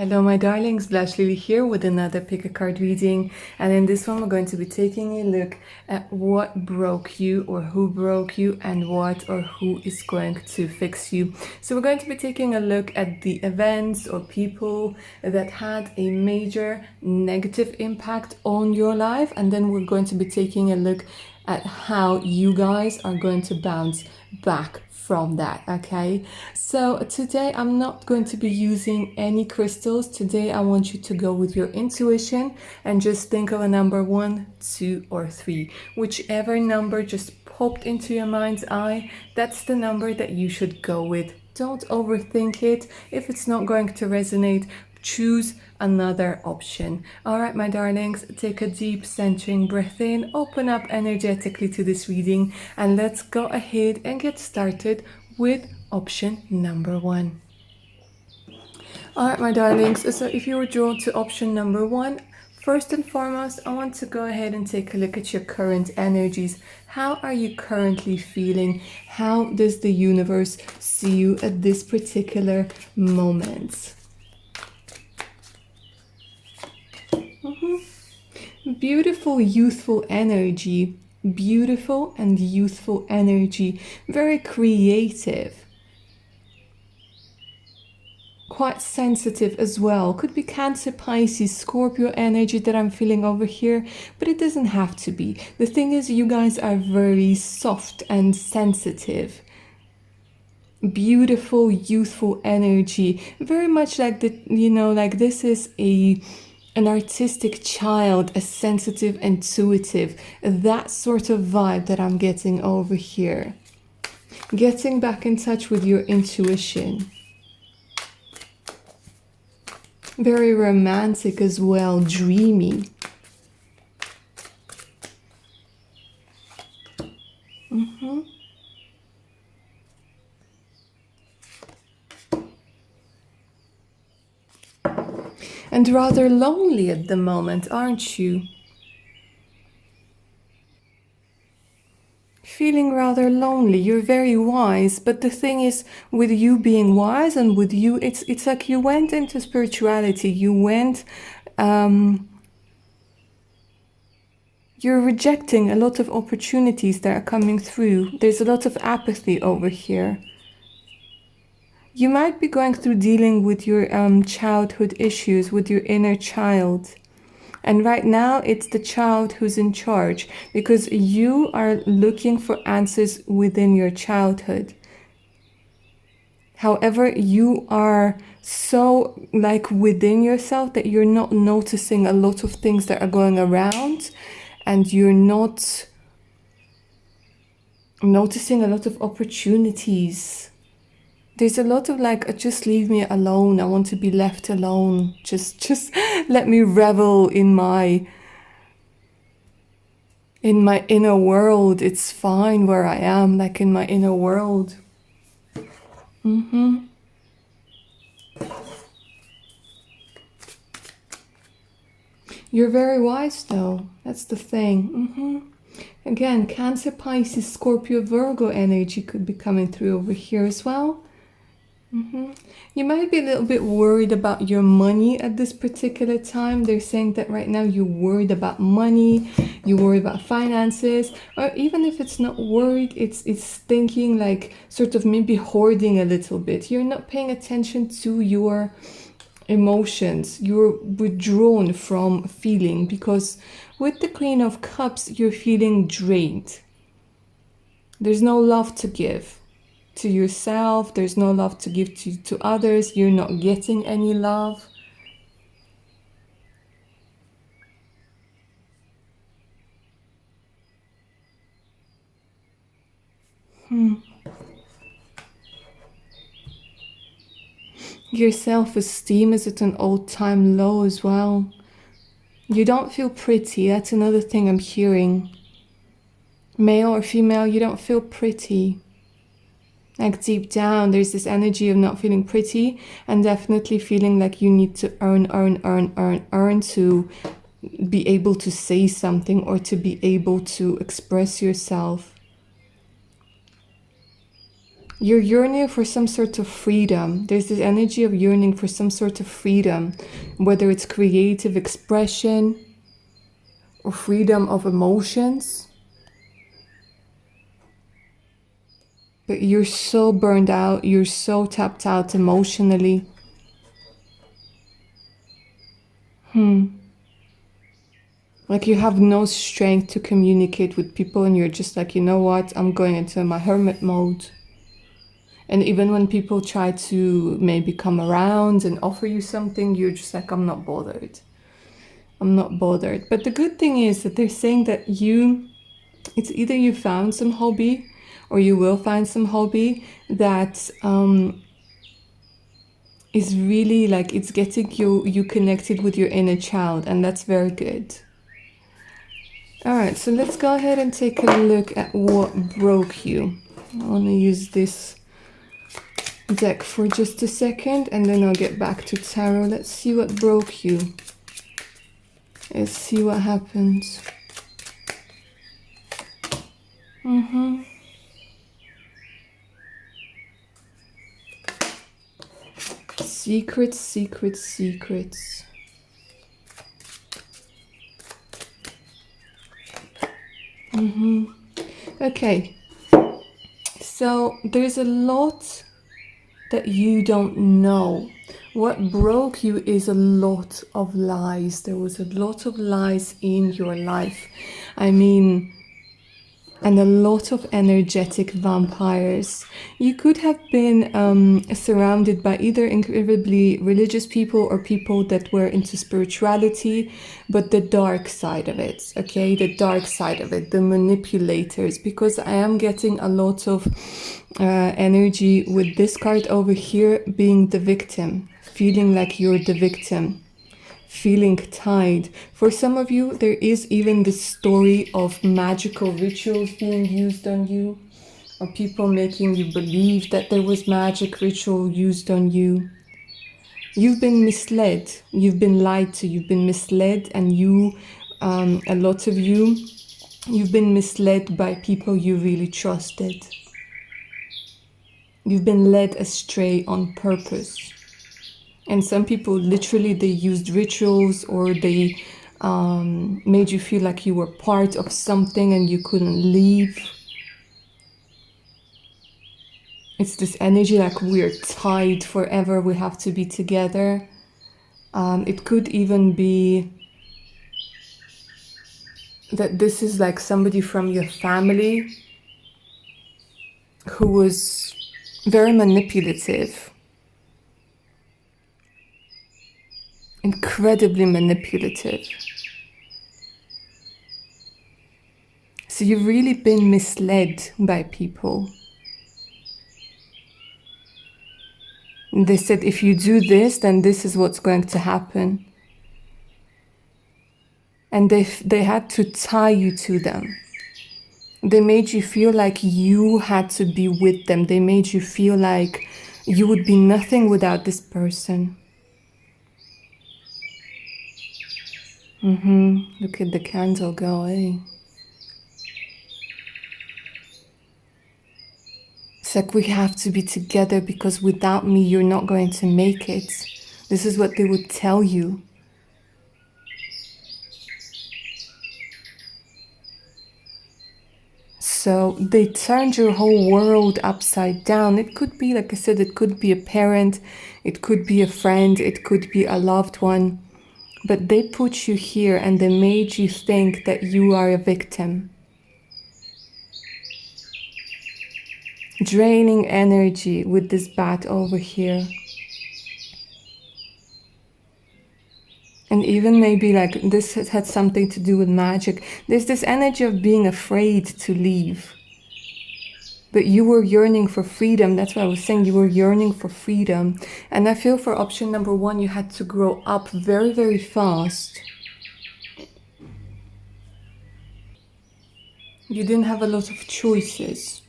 Hello my darlings, Blush Lily here with another pick a card reading, and in this one we're going to be taking a look at what broke you or who broke you and what or who is going to fix you. So we're going to be taking a look at the events or people that had a major negative impact on your life, and then we're going to be taking a look at how you guys are going to bounce back from that. Okay, so today I'm not going to be using any crystals. Today I want you to go with your intuition and just think of a number 1, 2 or 3, whichever number just popped into your mind's eye. That's the number that you should go with. Don't overthink it. If it's not going to resonate, choose another option. All right, my darlings, take a deep centering breath in, open up energetically to this reading, and let's go ahead and get started with option number 1. All right, my darlings, so if you were drawn to option number 1, first and foremost, I want to go ahead and take a look at your current energies. How are you currently feeling? How does the universe see you at this particular moment? Beautiful youthful energy, beautiful and youthful energy, very creative, quite sensitive as well. Could be Cancer, Pisces, Scorpio energy that I'm feeling over here, but it doesn't have to be. The thing is, you guys are very soft and sensitive. Beautiful youthful energy, very much like the, like this is an artistic child, a sensitive, intuitive, that sort of vibe that I'm getting over here. Getting back in touch with your intuition. Very romantic as well, dreamy. And rather lonely at the moment, aren't you? Feeling rather lonely. You're very wise, but the thing is, with you being wise and with you, it's like you went into spirituality. You went, you're rejecting a lot of opportunities that are coming through. There's a lot of apathy over here. You might be going through dealing with your childhood issues, with your inner child. And right now, it's the child who's in charge, because you are looking for answers within your childhood. However, you are so like within yourself that you're not noticing a lot of things that are going around, and you're not noticing a lot of opportunities. There's a lot of like, just leave me alone. I want to be left alone. Just let me revel in my inner world. It's fine where I am, like in my inner world. You're very wise though. That's the thing. Again, Cancer, Pisces, Scorpio, Virgo energy could be coming through over here as well. You might be a little bit worried about your money at this particular time. They're saying that right now you're worried about money, you're worried about finances, or even if it's not worried, it's thinking like sort of maybe hoarding a little bit. You're not paying attention to your emotions. You're withdrawn from feeling, because with the Queen of Cups, you're feeling drained. There's no love to give to yourself. There's no love to give to others. You're not getting any love. Your self-esteem is at an all-time low as well. You don't feel pretty. That's another thing I'm hearing. Male or female, you don't feel pretty. Like deep down, there's this energy of not feeling pretty, and definitely feeling like you need to earn to be able to say something or to be able to express yourself. You're yearning for some sort of freedom. There's this energy of yearning for some sort of freedom, whether it's creative expression or freedom of emotions. But you're so burned out, you're so tapped out emotionally. Like you have no strength to communicate with people and you're just like, you know what, I'm going into my hermit mode. And even when people try to maybe come around and offer you something, you're just like, I'm not bothered. I'm not bothered. But the good thing is that they're saying that it's either you found some hobby or you will find some hobby that is really like, it's getting you connected with your inner child, and that's very good. All right, so let's go ahead and take a look at what broke you. I want to use this deck for just a second and then I'll get back to tarot. Let's see what broke you. Let's see what happens. Secrets, secrets, secrets. Okay, so there's a lot that you don't know. What broke you is a lot of lies. There was a lot of lies in your life. I mean, and a lot of energetic vampires. You could have been surrounded by either incredibly religious people or people that were into spirituality, but the dark side of it, okay? The dark side of it, the manipulators, because I am getting a lot of energy with this card over here being the victim, feeling like you're the victim. Feeling tied. For some of you, there is even the story of magical rituals being used on you, or people making you believe that there was magic ritual used on you. You've been misled, you've been lied to, you've been misled, and a lot of you've been misled by people you really trusted. You've been led astray on purpose. And some people literally, they used rituals or they made you feel like you were part of something and you couldn't leave. It's this energy like we're tied forever, we have to be together. It could even be that this is like somebody from your family who was very manipulative. Incredibly manipulative. So you've really been misled by people. They said, if you do this, then this is what's going to happen. And they had to tie you to them. They made you feel like you had to be with them. They made you feel like you would be nothing without this person. Look at the candle go, eh? It's like we have to be together because without me, you're not going to make it. This is what they would tell you. So they turned your whole world upside down. It could be, like I said, it could be a parent, it could be a friend, it could be a loved one. But they put you here and they made you think that you are a victim. Draining energy with this bat over here. And even maybe like this had something to do with magic. There's this energy of being afraid to leave. But you were yearning for freedom. That's what I was saying. You were yearning for freedom. And I feel for option number one, you had to grow up very, very fast. You didn't have a lot of choices.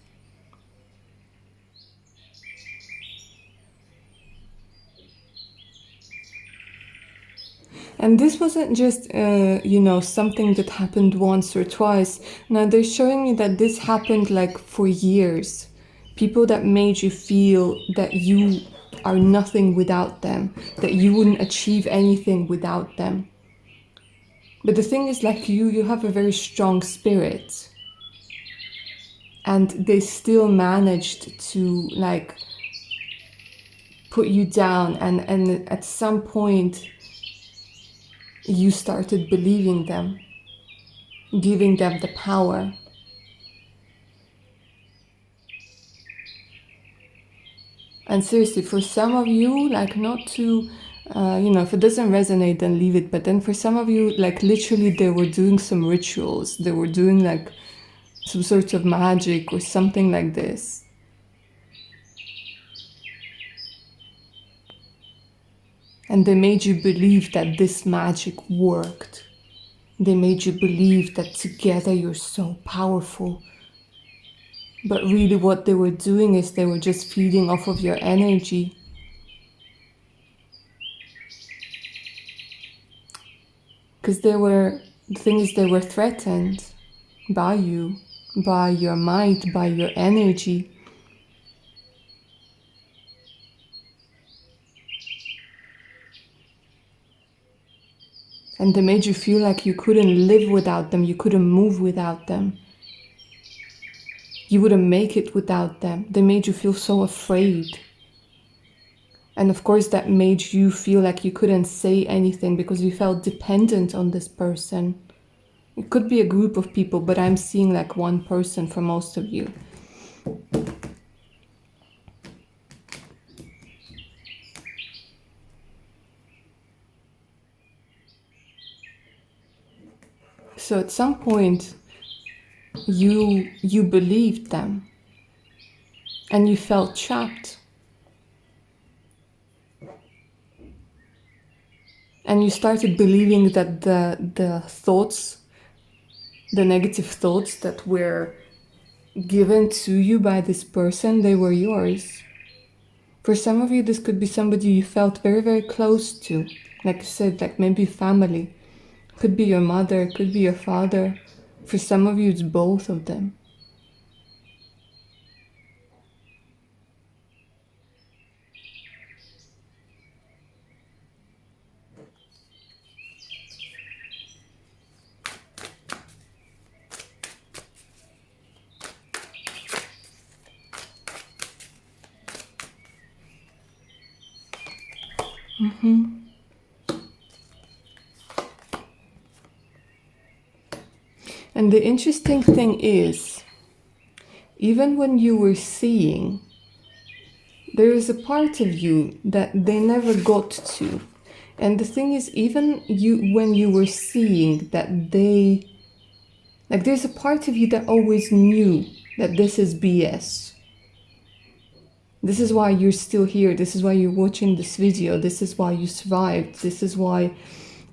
And this wasn't just, something that happened once or twice. Now they're showing me that this happened like for years. people that made you feel that you are nothing without them, that you wouldn't achieve anything without them. But the thing is, like, you have a very strong spirit, and they still managed to, like, put you down, and at some point you started believing them, giving them the power. And seriously, for some of you, like, not to, if it doesn't resonate, then leave it. But then for some of you, like, literally they were doing some rituals. They were doing, like, some sort of magic or something like this. And they made you believe that this magic worked. They made you believe that together you're so powerful. But really what they were doing is they were just feeding off of your energy. Because the thing is, they were threatened by you, by your might, by your energy. And they made you feel like you couldn't live without them, you couldn't move without them. You wouldn't make it without them. They made you feel so afraid. And of course that made you feel like you couldn't say anything because you felt dependent on this person. It could be a group of people, but I'm seeing like one person for most of you. So at some point, you believed them and you felt trapped. And you started believing that the thoughts, the negative thoughts that were given to you by this person, they were yours. For some of you, this could be somebody you felt very, very close to. Like I said, like maybe family. Could be your mother, could be your father. For some of you, it's both of them. And the interesting thing is, even when you were seeing, there is a part of you that they never got to. And the thing is, even when you were seeing that there's a part of you that always knew that this is BS. This is why you're still here. This is why you're watching this video. This is why you survived. This is why,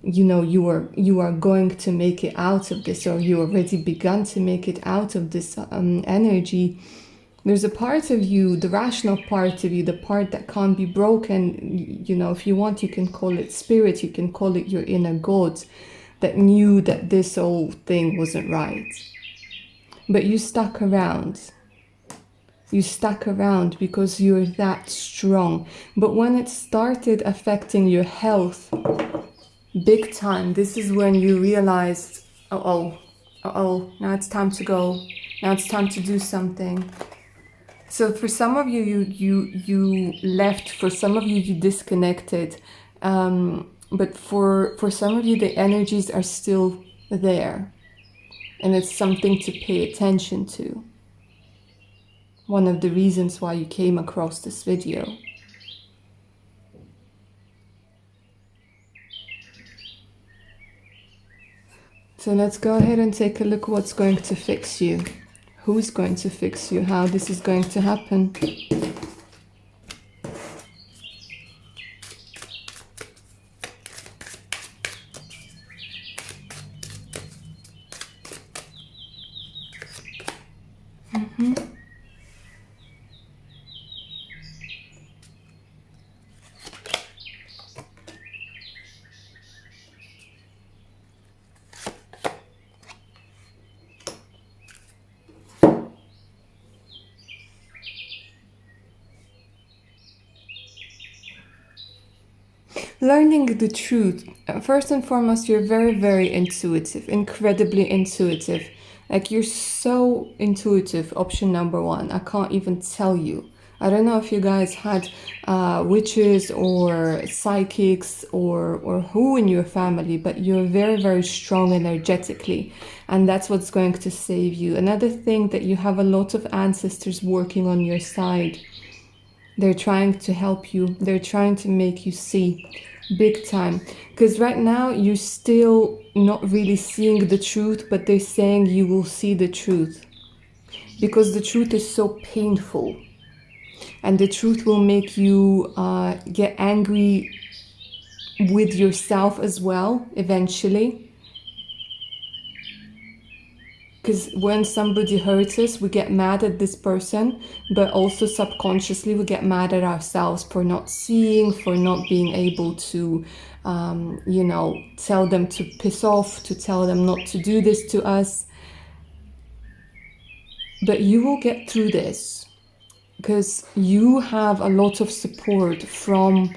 you are going to make it out of this, or you already begun to make it out of this energy. There's a part of you, the rational part of you, the part that can't be broken. If you want, you can call it spirit. You can call it your inner God, that knew that this whole thing wasn't right. But you stuck around. You stuck around because you're that strong. But when it started affecting your health big time, this is when you realized, now it's time to go. Now it's time to do something. So for some of you, you left. For some of you, you disconnected. But for some of you, the energies are still there. And it's something to pay attention to. One of the reasons why you came across this video. So let's go ahead and take a look what's going to fix you. Who's going to fix you? How this is going to happen. learning the truth. First and foremost, you're very, very intuitive, incredibly intuitive. Like, you're so intuitive, option number one. I can't even tell you. I don't know if you guys had witches or psychics or who in your family, but you're very, very strong energetically. And that's what's going to save you. Another thing, that you have a lot of ancestors working on your side. They're trying to help you. They're trying to make you see big time. Because right now you're still not really seeing the truth, but they're saying you will see the truth. Because the truth is so painful. And the truth will make you get angry with yourself as well, eventually. Because when somebody hurts us, we get mad at this person, but also subconsciously we get mad at ourselves for not seeing, for not being able to, you know, tell them to piss off, to tell them not to do this to us. But you will get through this, because you have a lot of support from,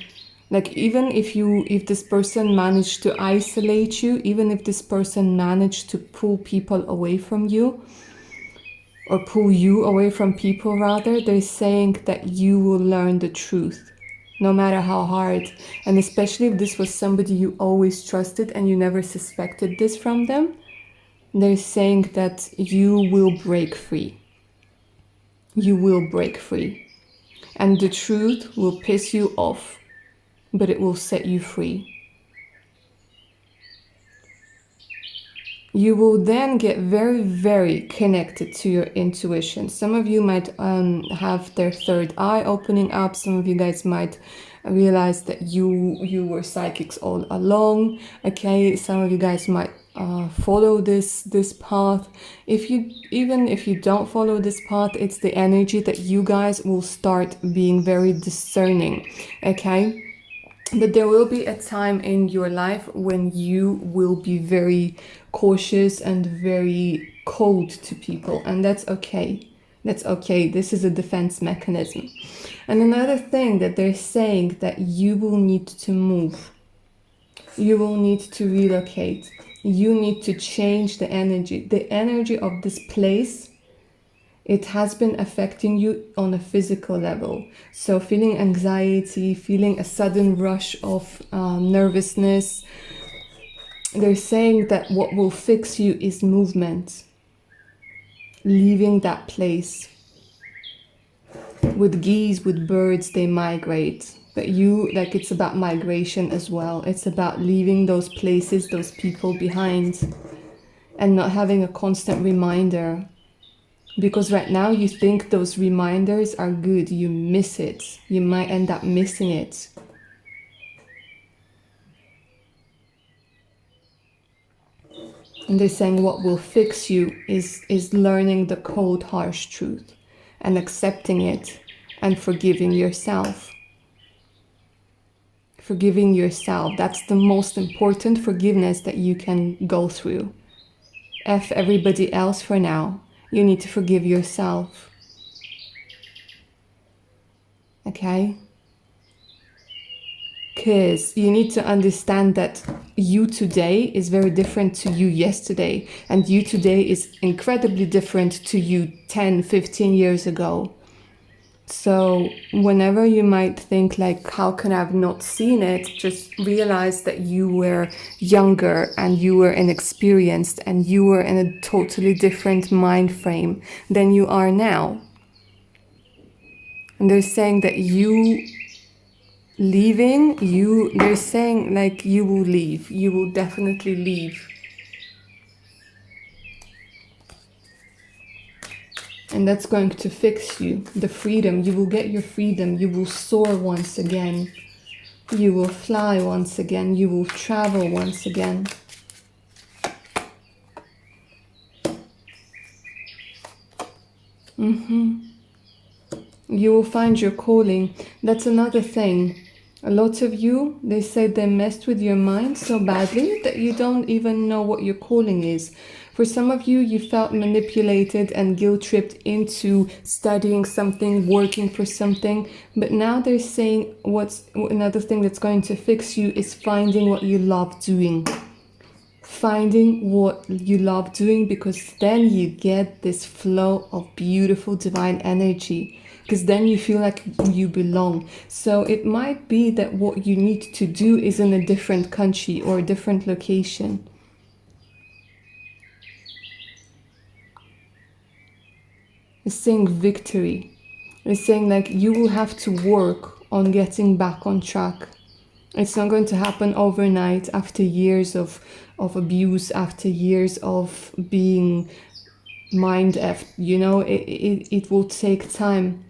like, even if this person managed to isolate you, even if this person managed to pull people away from you, or pull you away from people rather, they're saying that you will learn the truth, no matter how hard. And especially if this was somebody you always trusted and you never suspected this from them, they're saying that you will break free. You will break free. And the truth will piss you off, but it will set you free. You will then get very, very connected to your intuition. Some of you might have their third eye opening up. Some of you guys might realize that you were psychics all along. Okay, some of you guys might follow this path. Even if you don't follow this path, it's the energy that you guys will start being very discerning. Okay. But there will be a time in your life when you will be very cautious and very cold to people, and that's okay. That's okay. This is a defense mechanism. And another thing that they're saying, that you will need to move. You will need to relocate. You need to change the energy. The energy of this place, it has been affecting you on a physical level. So feeling anxiety, feeling a sudden rush of nervousness. They're saying that what will fix you is movement. Leaving that place. With geese, with birds, they migrate. But you, like, it's about migration as well. It's about leaving those places, those people behind, and not having a constant reminder. Because right now you think those reminders are good, you miss it. You might end up missing it. And they're saying what will fix you is learning the cold, harsh truth and accepting it and forgiving yourself. Forgiving yourself, that's the most important forgiveness that you can go through. F everybody else for now. You need to forgive yourself. Okay? Because you need to understand that you today is very different to you yesterday. And you today is incredibly different to you 10, 15 years ago. So whenever you might think like, how can I have not seen it? Just realize that you were younger and you were inexperienced and you were in a totally different mind frame than you are now. And they're saying that you leaving, they're saying like you will leave. You will definitely leave. And that's going to fix you. The freedom. You will get your freedom. You will soar once again. You will fly once again. You will travel once again. You will find your calling. That's another thing. A lot of you, they say they messed with your mind so badly that you don't even know what your calling is. For some of you, you felt manipulated and guilt-tripped into studying something, working for something. But now they're saying what's another thing that's going to fix you is finding what you love doing. Finding what you love doing, because then you get this flow of beautiful divine energy, because then you feel like you belong. So it might be that what you need to do is in a different country or a different location. It's saying victory. It's saying like you will have to work on getting back on track. It's not going to happen overnight after years of abuse, after years of being mind-effed, you know, it will take time.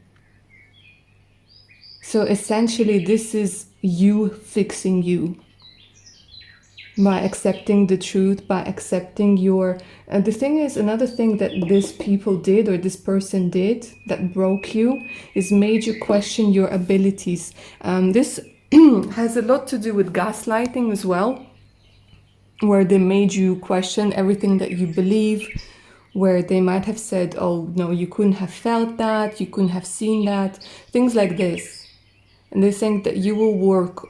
So essentially this is you fixing you. By accepting the truth, by accepting your... the thing is, another thing that this people did, or this person did, that broke you, is made you question your abilities. This has a lot to do with gaslighting as well, where they made you question everything that you believe, where they might have said, oh, no, you couldn't have felt that, you couldn't have seen that, things like this. And they're saying that you will work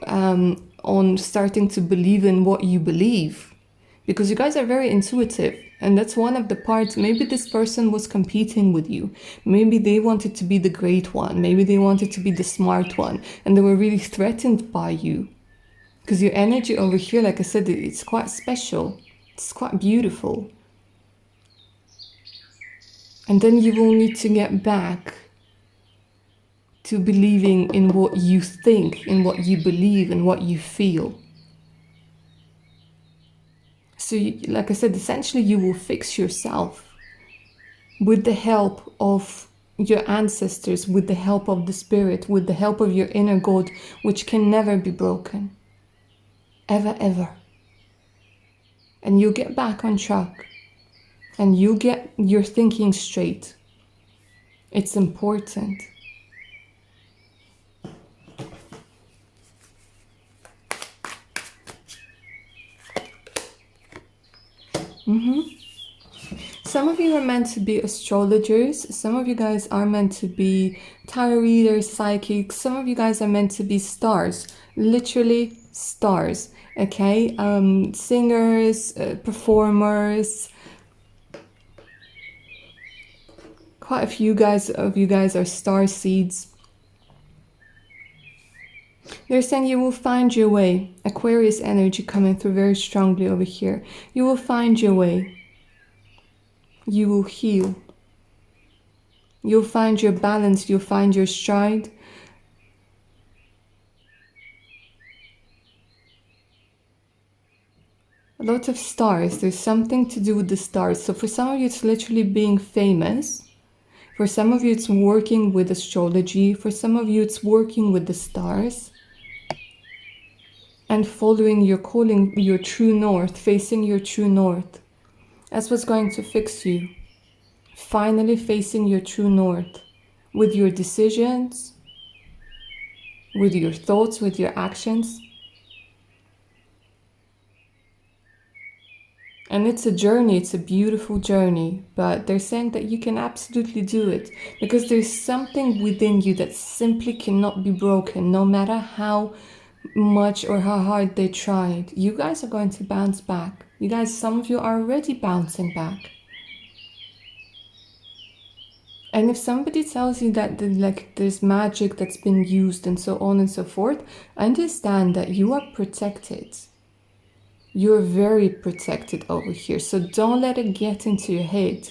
on starting to believe in what you believe, because you guys are very intuitive, and that's one of the parts. Maybe this person was competing with you, maybe they wanted to be the great one, maybe they wanted to be the smart one, and they were really threatened by you, because your energy over here, like I said, it's quite special, it's quite beautiful. And then you will need to get back to believing in what you think, in what you believe, in what you feel. So, like I said, essentially you will fix yourself with the help of your ancestors, with the help of the spirit, with the help of your inner God, which can never be broken. Ever, ever. And you'll get back on track. And you'll get your thinking straight. It's important. Some of you are meant to be astrologers. Some of you guys are meant to be tarot readers, psychics. Some of you guys are meant to be stars. Literally stars. Okay? Singers, performers. Quite a few of you guys are star seeds. They're saying you will find your way. Aquarius energy coming through very strongly over here. You will find your way. You will heal. You'll find your balance. You'll find your stride. A lot of stars. There's something to do with the stars. So for some of you, it's literally being famous. For some of you, it's working with astrology. For some of you, it's working with the stars. And following your calling, your true north, facing your true north. That's what's going to fix you. Finally facing your true north. With your decisions, with your thoughts, with your actions. And it's a journey, it's a beautiful journey, but they're saying that you can absolutely do it, because there's something within you that simply cannot be broken, no matter how much or how hard they tried. You guys are going to bounce back. You guys, some of you are already bouncing back. And if somebody tells you that there's magic that's been used and so on and so forth, understand that you are protected. You're very protected over here, so don't let it get into your head.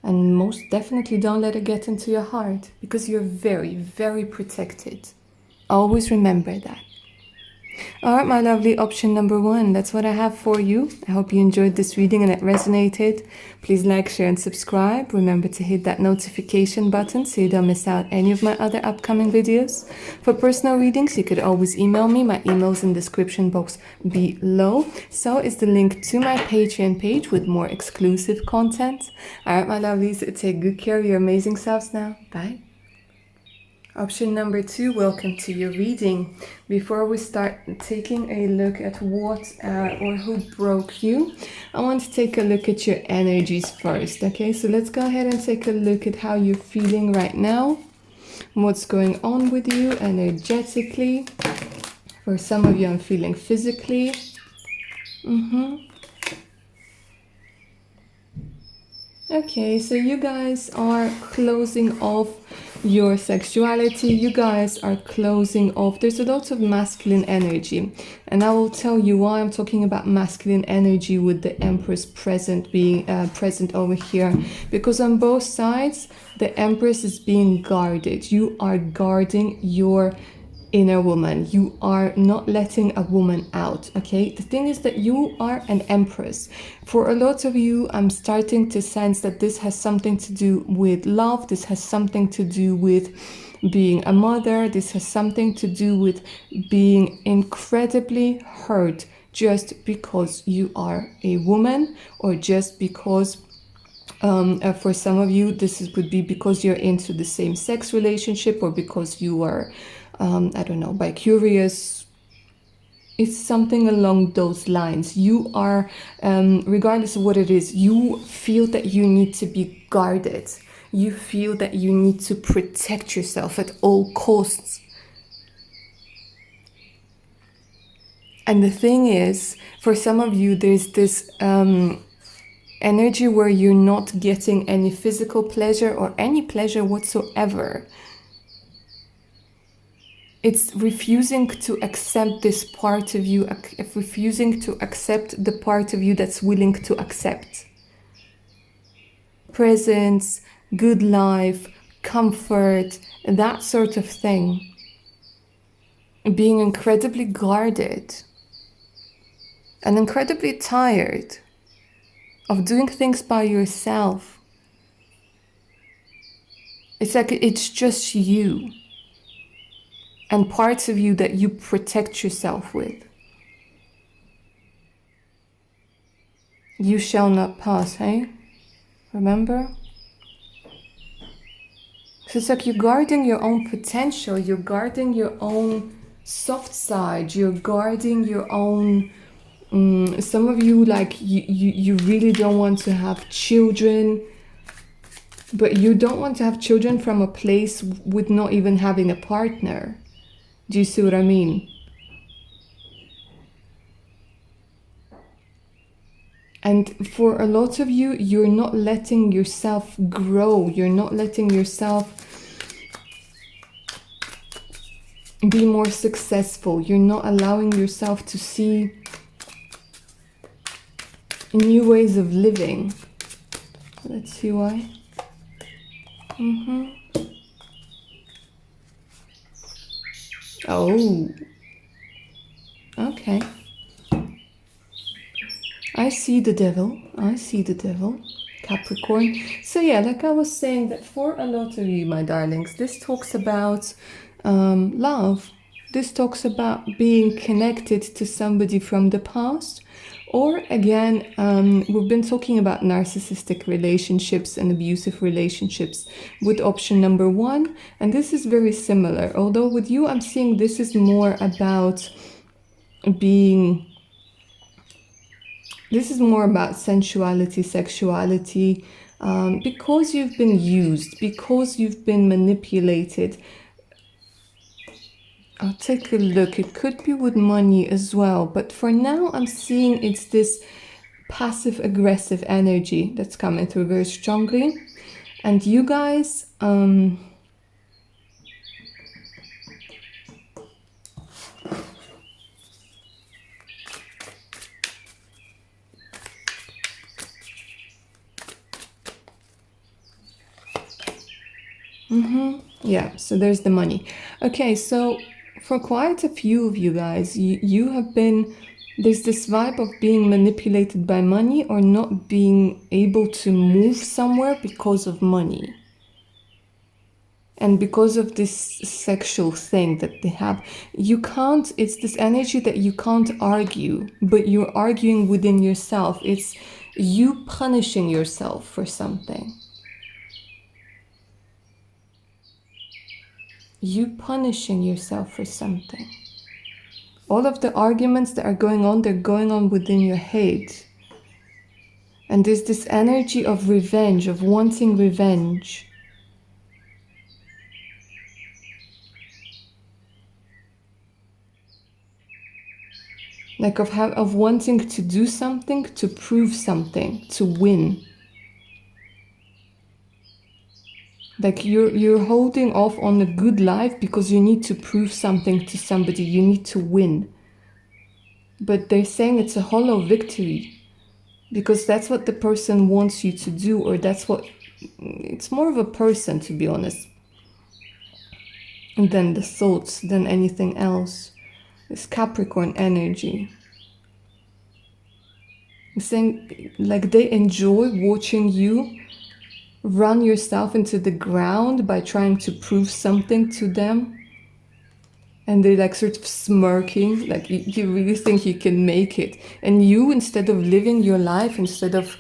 And most definitely don't let it get into your heart, because you're very, very protected. Always remember that. Alright, my lovely, option number 1, that's what I have for you. I hope you enjoyed this reading and it resonated. Please like, share and subscribe. Remember to hit that notification button so you don't miss out any of my other upcoming videos. For personal readings, you could always email me. My email's in the description box below. So is the link to my Patreon page with more exclusive content. Alright, my lovelies, take good care of your amazing selves now. Bye. Option number 2, welcome to your reading. Before we start taking a look at what or who broke you, I want to take a look at your energies first, okay? So let's go ahead and take a look at how you're feeling right now, what's going on with you energetically. For some of you, I'm feeling physically. Okay, so you guys are closing off your sexuality. You guys are closing off. There's a lot of masculine energy. And I will tell you why I'm talking about masculine energy with the Empress present being present over here. Because on both sides, the Empress is being guarded. You are guarding your inner woman. You are not letting a woman out, okay? The thing is that you are an empress. For a lot of you, I'm starting to sense that this has something to do with love. This has something to do with being a mother. This has something to do with being incredibly hurt just because you are a woman, or just because for some of you, would be because you're into the same sex relationship, or because you are I don't know, bi-curious. It's something along those lines. You are, regardless of what it is, you feel that you need to be guarded. You feel that you need to protect yourself at all costs. And the thing is, for some of you, there's this energy where you're not getting any physical pleasure or any pleasure whatsoever. It's refusing to accept this part of you, refusing to accept the part of you that's willing to accept presence, good life, comfort, that sort of thing. Being incredibly guarded and incredibly tired of doing things by yourself. It's like it's just you. And parts of you that you protect yourself with. You shall not pass, hey? Remember? So it's like you're guarding your own potential. You're guarding your own soft side. You're guarding your own... some of you, like, you really don't want to have children. But you don't want to have children from a place with not even having a partner. Do you see what I mean? And for a lot of you, you're not letting yourself grow. You're not letting yourself be more successful. You're not allowing yourself to see new ways of living. Let's see why. Oh, okay. I see the devil. I see the devil. Capricorn. So yeah, like I was saying, that for a lot of you, my darlings, this talks about love. This talks about being connected to somebody from the past. Or again, we've been talking about narcissistic relationships and abusive relationships with option number 1. And this is very similar. Although with you, I'm seeing this is more about being... This is more about sensuality, sexuality, because you've been used, because you've been manipulated. I'll take a look. It could be with money as well. But for now, I'm seeing it's this passive-aggressive energy that's coming through very strongly. And you guys... yeah, so there's the money. Okay, so for quite a few of you guys, you have been... There's this vibe of being manipulated by money, or not being able to move somewhere because of money. And because of this sexual thing that they have, you can't... It's this energy that you can't argue, but you're arguing within yourself. It's you punishing yourself for something. you punishing yourself for something. All of the arguments that are going on, they're going on within your head. And there's this energy of revenge, of wanting revenge. Like of wanting to do something, to prove something, to win. Like you're holding off on a good life because you need to prove something to somebody. You need to win. But they're saying it's a hollow victory. Because that's what the person wants you to do, or that's what... It's more of a person, to be honest, than the thoughts, than anything else. It's Capricorn energy. It's saying, like, they enjoy watching you run yourself into the ground by trying to prove something to them. And they're like sort of smirking, like you really think you can make it. And you, instead of living your life, instead of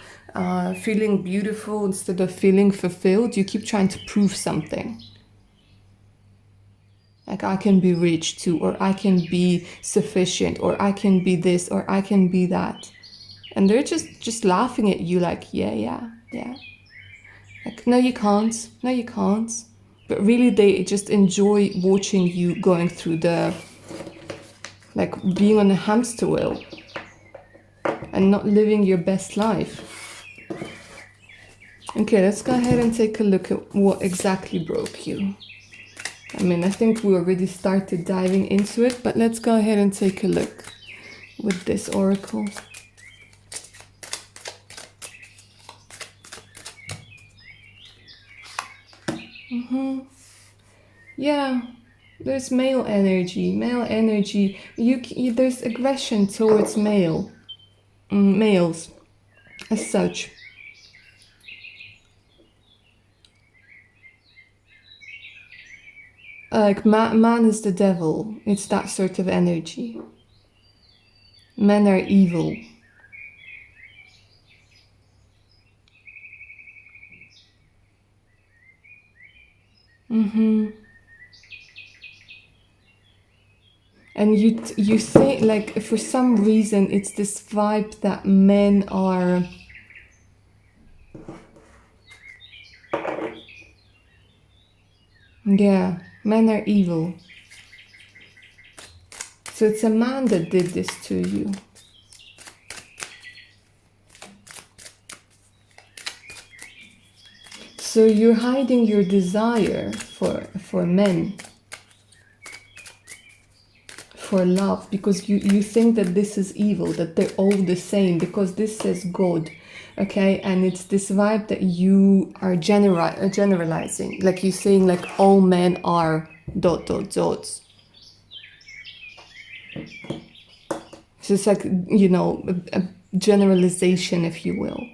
feeling beautiful, instead of feeling fulfilled, you keep trying to prove something. Like, I can be rich too, or I can be sufficient, or I can be this, or I can be that. And they're just laughing at you like, yeah. Like, no, you can't. No, you can't. But really, they just enjoy watching you going through the, like, being on a hamster wheel and not living your best life. Okay, let's go ahead and take a look at what exactly broke you. I mean, I think we already started diving into it, but let's go ahead and take a look with this oracle. Yeah, there's male energy. There's aggression towards males as such. Like, man is the devil. It's that sort of energy. Men are evil. And you think, like, for some reason, it's this vibe that men are... Yeah, men are evil. So it's a man that did this to you. So you're hiding your desire for men. For love, because you think that this is evil, that they're all the same, because this says God, okay? And it's this vibe that you are generalizing, like you're saying, like, all men are ... So it's like, you know, a generalization, if you will.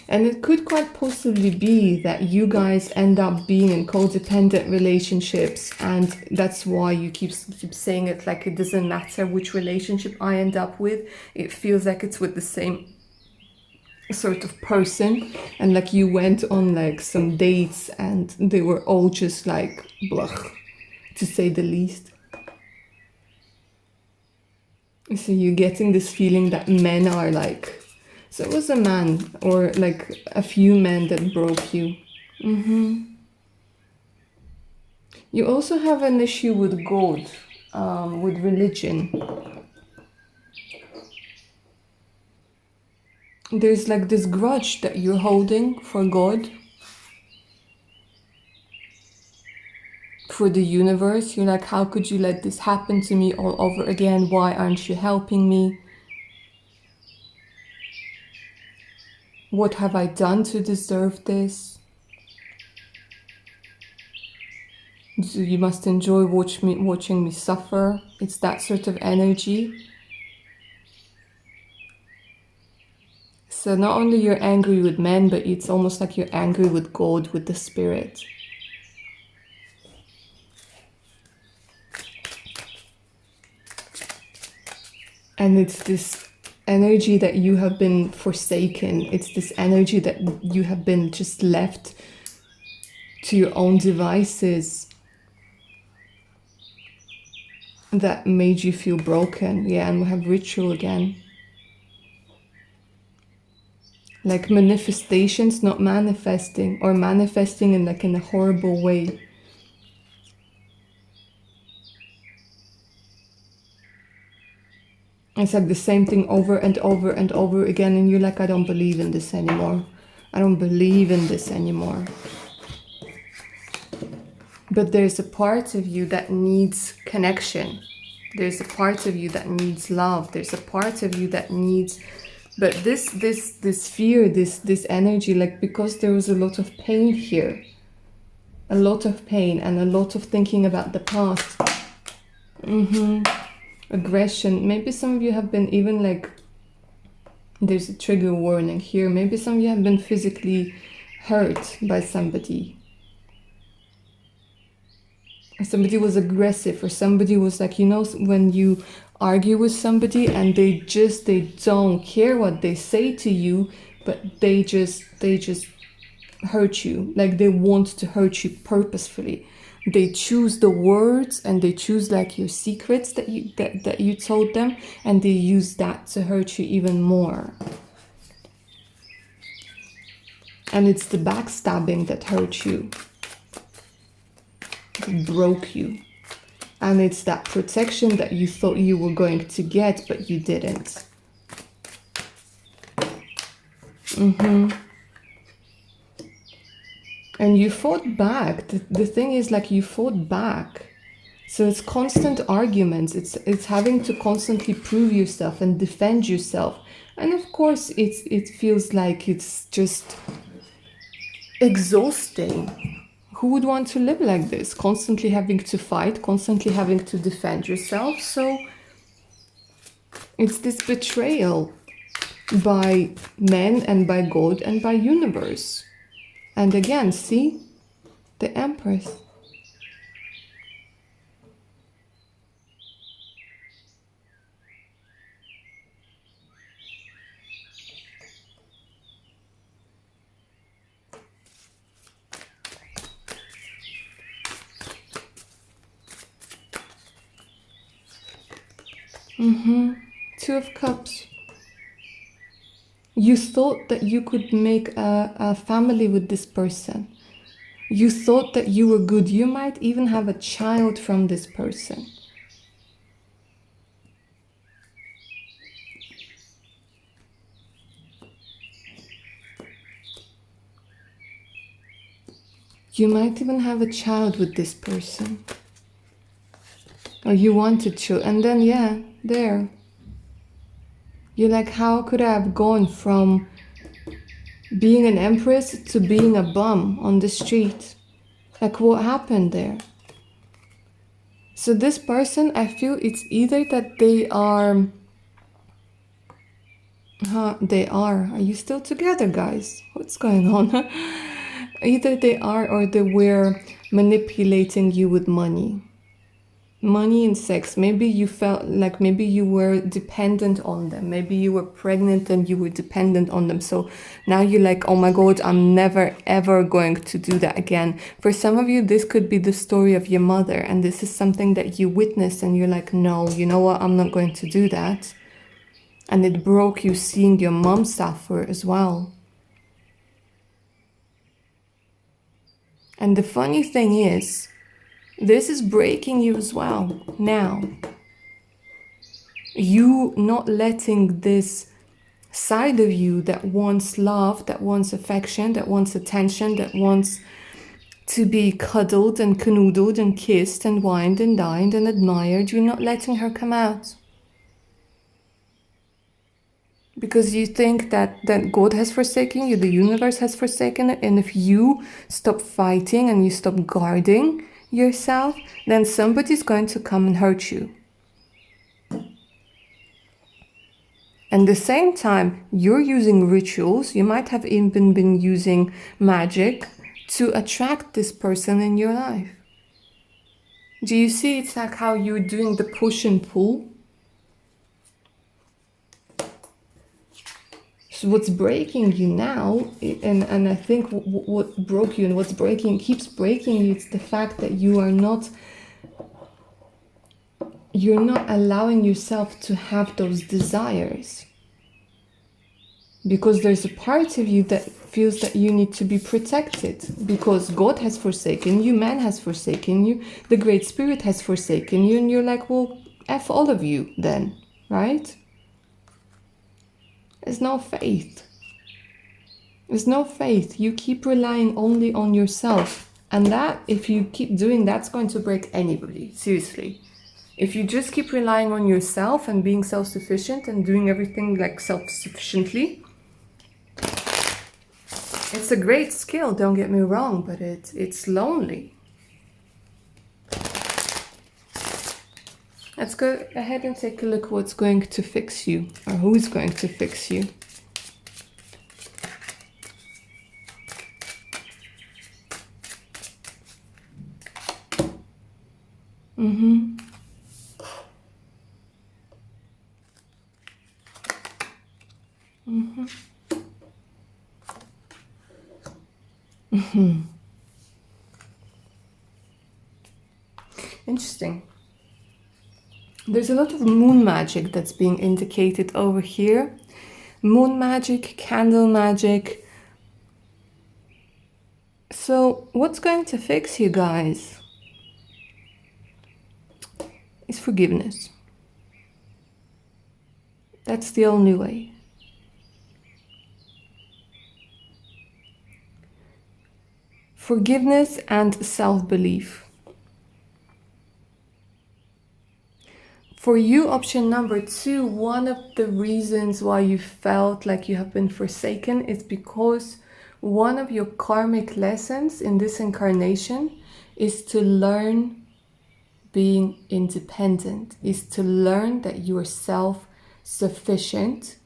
And it could quite possibly be that you guys end up being in codependent relationships, and that's why you keep saying it, like, it doesn't matter which relationship I end up with. It feels like it's with the same sort of person, and like you went on like some dates and they were all just like blah, to say the least. So you're getting this feeling that men are like... So it was a man, or like a few men that broke you. You also have an issue with God, with religion. There's like this grudge that you're holding for God, for the universe. You're like, how could you let this happen to me all over again? Why aren't you helping me? What have I done to deserve this? So you must enjoy watching me suffer. It's that sort of energy. So not only you're angry with men, but it's almost like you're angry with God, with the spirit. And it's this energy that you have been forsaken. It's this energy that you have been just left to your own devices that made you feel broken. Yeah, and we have ritual again. Like manifestations, not manifesting, or manifesting in like in a horrible way. It's like the same thing over and over and over again, and you're like, I don't believe in this anymore. I don't believe in this anymore. But there's a part of you that needs connection. There's a part of you that needs love. There's a part of you that needs, but this fear, this energy, like, because there was a lot of pain here, a lot of pain and a lot of thinking about the past. Aggression. Maybe some of you have been even like, there's a trigger warning here. Maybe some of you have been physically hurt by somebody. Somebody was aggressive, or somebody was like, you know, when you argue with somebody and they don't care what they say to you, but they just hurt you. Like they want to hurt you purposefully. They choose the words and they choose like your secrets that you told them, and they use that to hurt you even more. And it's the backstabbing that hurt you, broke you. And it's that protection that you thought you were going to get, but you didn't. And you fought back. The thing is, like, you fought back. So it's constant arguments. It's having to constantly prove yourself and defend yourself. And of course, it feels like it's just exhausting. Who would want to live like this? Constantly having to fight, constantly having to defend yourself. So it's this betrayal by men and by God and by universe. And again, see? The Empress. Two of Cups. You thought that you could make a family with this person. You thought that you were good. You might even have a child from this person. You might even have a child with this person. Or you wanted to. And then, yeah, there. You're like, how could I have gone from being an empress to being a bum on the street? Like, what happened there? So this person, I feel it's either that they are... Are you still together, guys? What's going on? Either they are, or they were manipulating you with money. Money and sex. Maybe you felt like maybe you were dependent on them. Maybe you were pregnant and you were dependent on them. So now you're like, oh my God, I'm never ever going to do that again. For some of you, this could be the story of your mother, and this is something that you witnessed and you're like, no, you know what, I'm not going to do that. And it broke you seeing your mom suffer as well. And the funny thing is, this is breaking you as well now. You not letting this side of you that wants love, that wants affection, that wants attention, that wants to be cuddled and canoodled and kissed and wined and dined and admired, you're not letting her come out. Because you think that God has forsaken you, the universe has forsaken it, and if you stop fighting and you stop guarding yourself, then somebody's going to come and hurt you. And at the same time, you're using rituals, you might have even been using magic to attract this person in your life. Do you see? It's like how you're doing the push and pull. what's breaking you now, and I think what broke you and what's keeps breaking you, it's the fact that you're not allowing yourself to have those desires. Because there's a part of you that feels that you need to be protected, because God has forsaken you, man has forsaken you, the Great Spirit has forsaken you, and you're like, well, F all of you then, right? There's no faith. There's no faith. You keep relying only on yourself. And that, if you keep doing, that's going to break anybody, seriously. If you just keep relying on yourself and being self-sufficient and doing everything like self-sufficiently, it's a great skill, don't get me wrong, but it's lonely. Let's go ahead and take a look what's going to fix you, or who's going to fix you. Mm-hmm. Mm-hmm. Mm-hmm. Interesting. There's a lot of moon magic that's being indicated over here. Moon magic, candle magic. So what's going to fix you guys is forgiveness. That's the only way. Forgiveness and self-belief. For you, option number 2, one of the reasons why you felt like you have been forsaken is because one of your karmic lessons in this incarnation is to learn being independent, is to learn that you are self-sufficient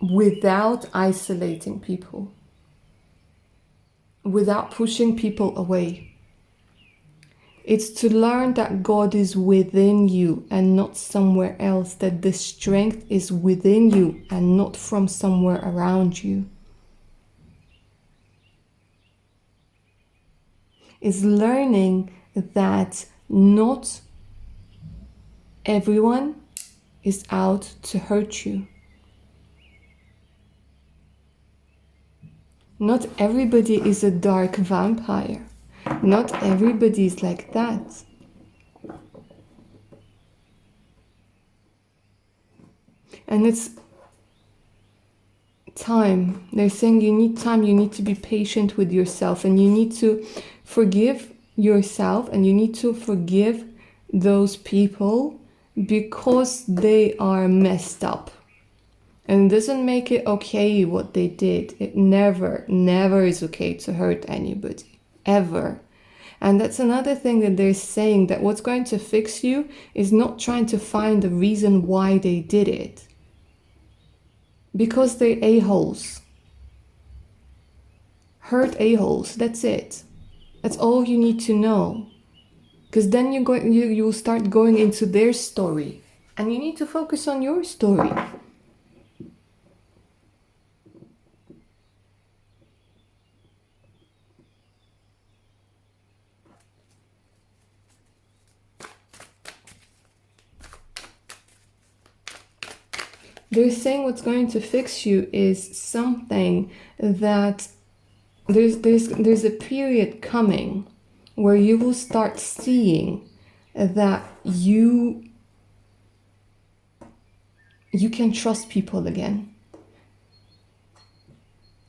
without isolating people, without pushing people away. It's to learn that God is within you and not somewhere else, that the strength is within you and not from somewhere around you. It's learning that not everyone is out to hurt you. Not everybody is a dark vampire. Not everybody is like that. And it's time. They're saying you need time, you need to be patient with yourself, and you need to forgive yourself, and you need to forgive those people because they are messed up. And it doesn't make it okay what they did. It never is okay to hurt anybody. Ever. And that's another thing that they're saying, that what's going to fix you is not trying to find the reason why they did it. Because they're a-holes. Hurt a-holes, that's it. That's all you need to know. Because then you'll start going into their story. And you need to focus on your story. They're saying what's going to fix you is something that there's a period coming where you will start seeing that you can trust people again.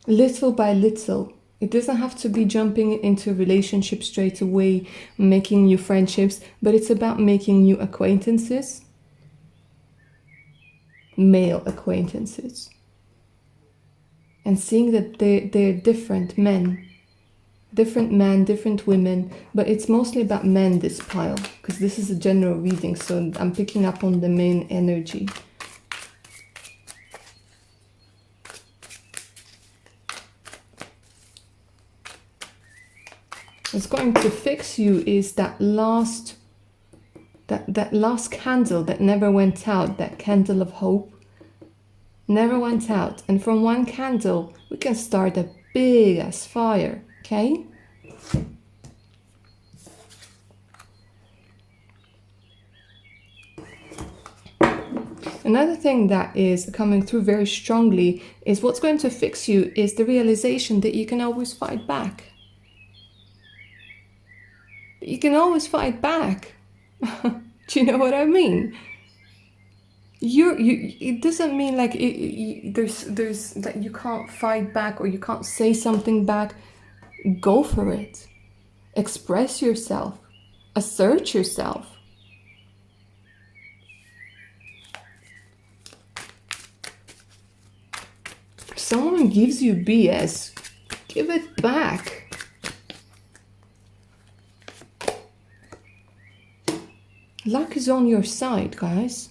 Little by little. It doesn't have to be jumping into a relationship straight away, making new friendships, but it's about making new acquaintances. Male acquaintances, and seeing that they're different men, different women, but it's mostly about men, this pile, because this is a general reading, so I'm picking up on the main energy. What's going to fix you is that last candle that never went out, that candle of hope. never went out. And from one candle, we can start a big ass fire, okay? Another thing that is coming through very strongly is what's going to fix you is the realization that you can always fight back. You can always fight back. Do you know what I mean? It doesn't mean like there's that you can't fight back or you can't say something back. Go for it. Express yourself. Assert yourself. If someone gives you BS, give it back. Luck is on your side, guys.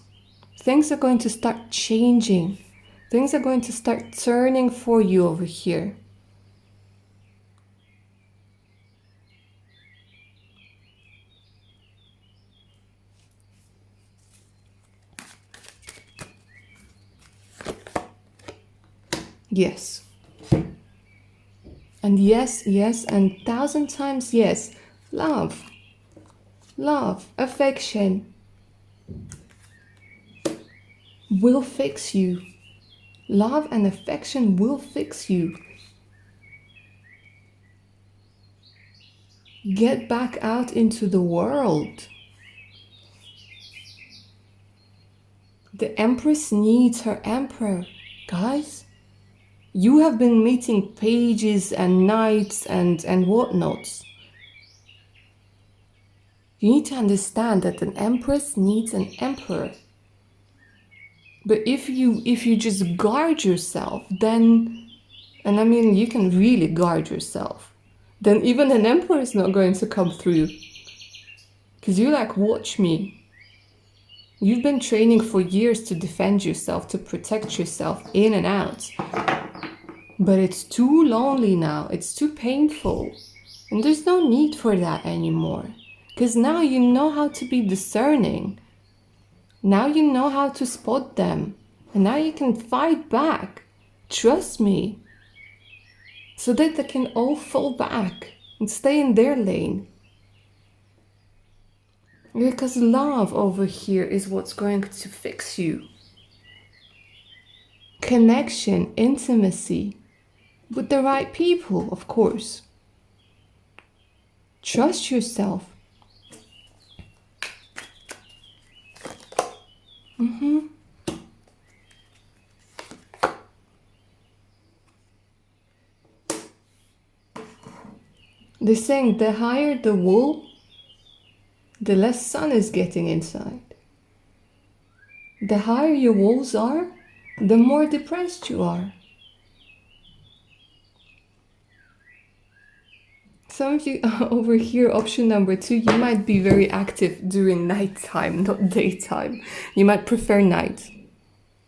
Things are going to start changing. Things are going to start turning for you over here. Yes. And yes, yes, and 1,000 times yes. Love. Love, affection will fix you. Love and affection will fix you. Get back out into the world. The Empress needs her Emperor, guys. You have been meeting pages and knights and whatnots. You need to understand that an Empress needs an Emperor. But if you just guard yourself, then, and I mean you can really guard yourself, then even an Emperor is not going to come through. Because you're like, watch me. You've been training for years to defend yourself, to protect yourself in and out. But it's too lonely now. It's too painful. And there's no need for that anymore. Because now you know how to be discerning. Now you know how to spot them. And now you can fight back. Trust me. So that they can all fall back and stay in their lane. Because love over here is what's going to fix you. Connection, intimacy. With the right people, of course. Trust yourself. They're saying the higher the wool, the less sun is getting inside. The higher your walls are, the more depressed you are. Some of you over here, option number 2, you might be very active during nighttime, not daytime. You might prefer night,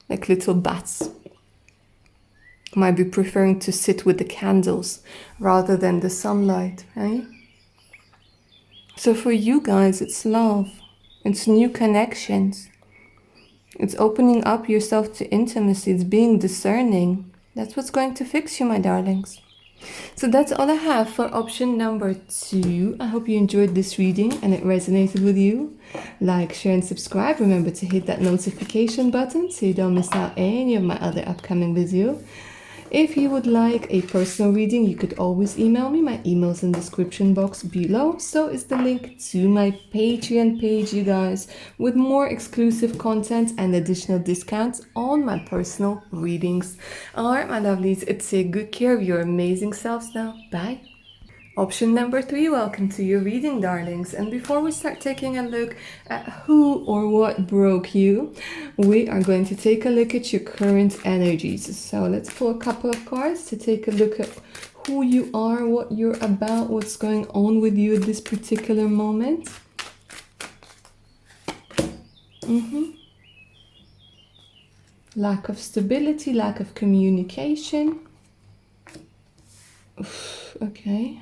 like little bats. Might be preferring to sit with the candles rather than the sunlight, right? So for you guys, it's love. It's new connections. It's opening up yourself to intimacy. It's being discerning. That's what's going to fix you, my darlings. So that's all I have for option number 2. I hope you enjoyed this reading and it resonated with you. Like, share and subscribe. Remember to hit that notification button so you don't miss out any of my other upcoming videos. If you would like a personal reading, you could always email me. My email's in the description box below. So is the link to my Patreon page, you guys, with more exclusive content and additional discounts on my personal readings. Alright, my lovelies, take good care of your amazing selves now. Bye. Option number 3, welcome to your reading, darlings. And before we start taking a look at who or what broke you, we are going to take a look at your current energies. So let's pull a couple of cards to take a look at who you are, what you're about, what's going on with you at this particular moment. Lack of stability, lack of communication. Okay.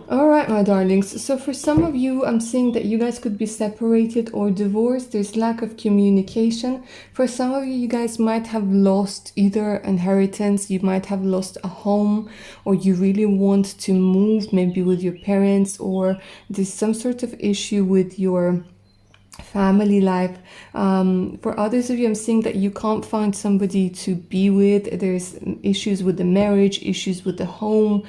All right, my darlings. So for some of you, I'm seeing that you guys could be separated or divorced. There's lack of communication. For some of you, you guys might have lost either inheritance, you might have lost a home, or you really want to move maybe with your parents, or there's some sort of issue with your family life. For others of you, I'm seeing that you can't find somebody to be with. There's issues with the marriage, issues with the home,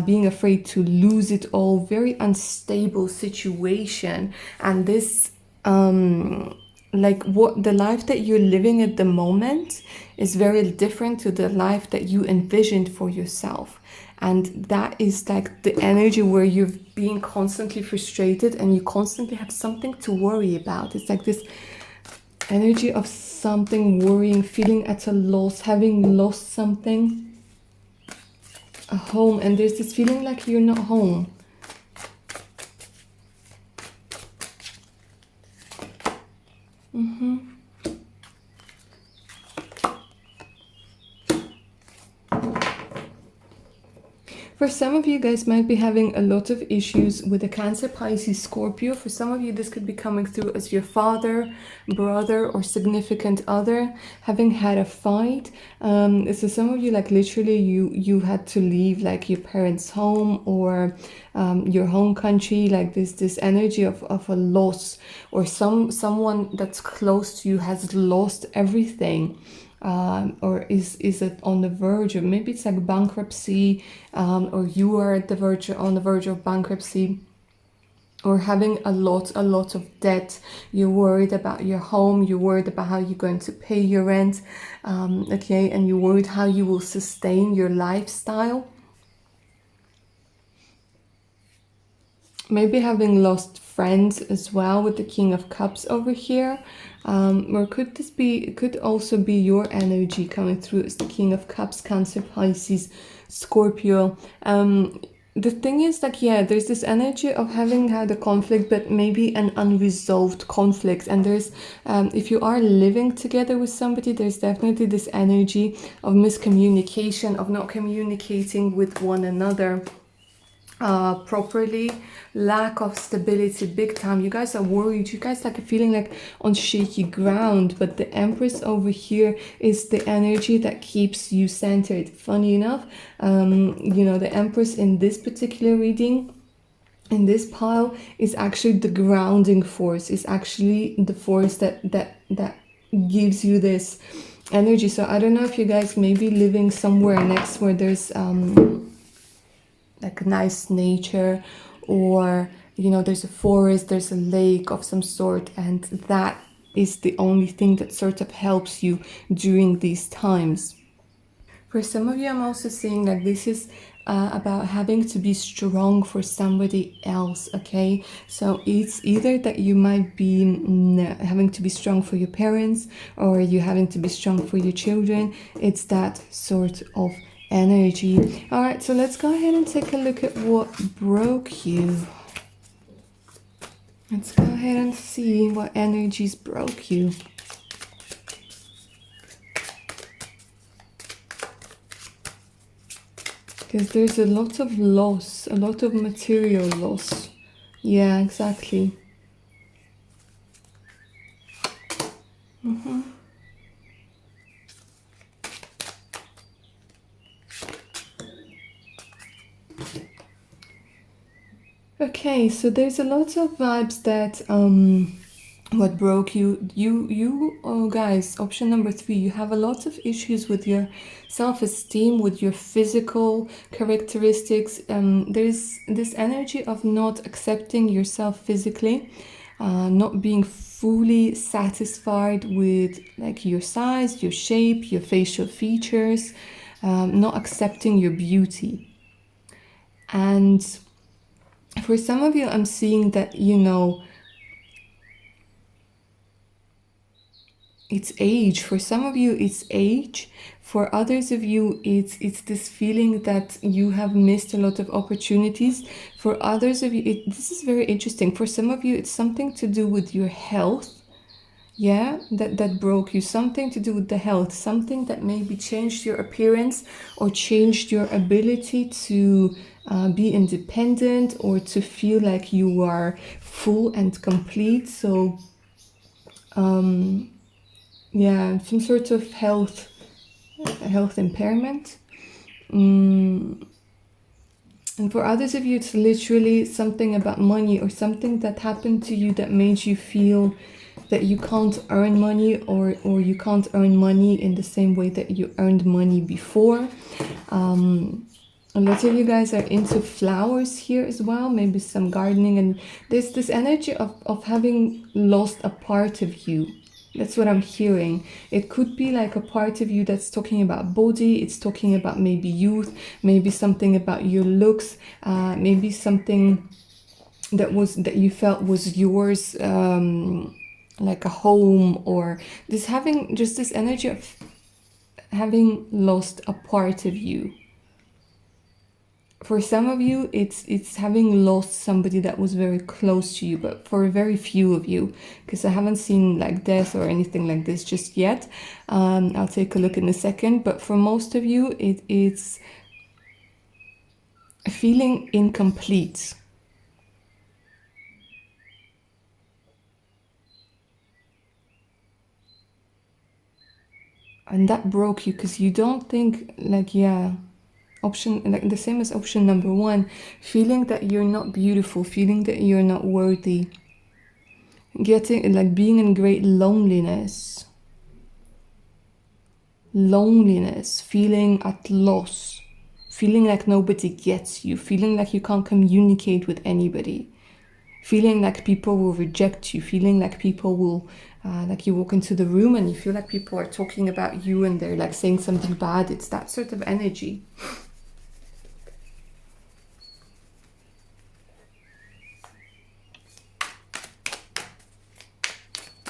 being afraid to lose it all. Very unstable situation. And this, like what the life that you're living at the moment is very different to the life that you envisioned for yourself. And that is like the energy where you're being constantly frustrated and you constantly have something to worry about. It's like this energy of something, worrying, feeling at a loss, having lost something, a home, and there's this feeling like you're not home. For some of you guys might be having a lot of issues with the Cancer, Pisces, Scorpio. For some of you, this could be coming through as your father, brother, or significant other having had a fight. So some of you, like literally, you had to leave like your parents' home or your home country. Like this energy of a loss, or someone that's close to you has lost everything. Or is it on the verge of, maybe it's like bankruptcy, or you are at the verge, on the verge of bankruptcy, or having a lot of debt. You're worried about your home, you're worried about how you're going to pay your rent, okay, and you're worried how you will sustain your lifestyle. Maybe having lost friends as well with the King of Cups over here. Or could this be, it could also be your energy coming through as the King of Cups, Cancer, Pisces, Scorpio. The thing is that, yeah, there's this energy of having had a conflict, but maybe an unresolved conflict. And there's, if you are living together with somebody, there's definitely this energy of miscommunication, of not communicating with one another properly, lack of stability big time. You guys are worried, you guys like feeling like on shaky ground, but the Empress over here is the energy that keeps you centered. Funny enough, you know, the Empress in this particular reading, in this pile, is actually the grounding force, is actually the force that gives you this energy. So I don't know if you guys may be living somewhere next where there's like nice nature, or you know, there's a forest, there's a lake of some sort, and that is the only thing that sort of helps you during these times. For some of you, I'm also seeing that this is about having to be strong for somebody else, okay? So it's either that you might be having to be strong for your parents, or you having to be strong for your children. It's that sort of energy. All right, so let's go ahead and take a look at what broke you. Let's go ahead and see what energies broke you. Because there's a lot of loss, a lot of material loss. Yeah, exactly. Okay, so there's a lot of vibes that what broke you guys, option number 3, you have a lot of issues with your self-esteem, with your physical characteristics. There's this energy of not accepting yourself physically, not being fully satisfied with like your size, your shape, your facial features, not accepting your beauty. And for some of you, I'm seeing that, you know, it's age. For some of you, it's age. For others of you, it's this feeling that you have missed a lot of opportunities. For others of you, this is very interesting. For some of you, it's something to do with your health. Yeah, that broke you. Something to do with the health. Something that maybe changed your appearance or changed your ability to be independent, or to feel like you are full and complete. So yeah, some sort of health impairment. And for others of you, it's literally something about money, or something that happened to you that made you feel that you can't earn money, or you can't earn money in the same way that you earned money before. A lot of you guys are into flowers here as well, maybe some gardening, and there's this energy of having lost a part of you. That's what I'm hearing. It could be like a part of you that's talking about body, it's talking about maybe youth, maybe something about your looks, maybe something that you felt was yours, like a home, or having just this energy of having lost a part of you. For some of you, it's having lost somebody that was very close to you, but for very few of you, because I haven't seen like death or anything like this just yet. I'll take a look in a second, but for most of you, it's feeling incomplete. And that broke you, because you don't think like, yeah, option, like the same as option number one, feeling that you're not beautiful, feeling that you're not worthy, getting like being in great loneliness, feeling at loss, feeling like nobody gets you, feeling like you can't communicate with anybody, feeling like people will reject you, feeling like people will like you walk into the room and you feel like people are talking about you and they're like saying something bad. It's that sort of energy.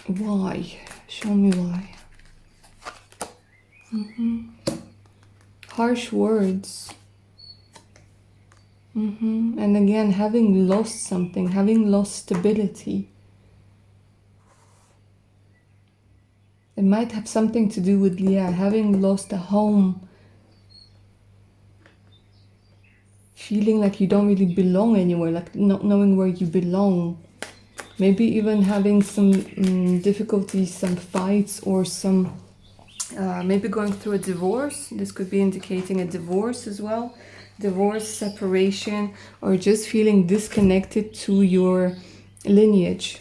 Why? Show me why. Harsh words. And again, having lost something, having lost stability. It might have something to do with, yeah, having lost a home, feeling like you don't really belong anywhere, like not knowing where you belong. Maybe even having some difficulties, some fights, or some maybe going through a divorce. This could be indicating a divorce as well. Divorce, separation, or just feeling disconnected to your lineage.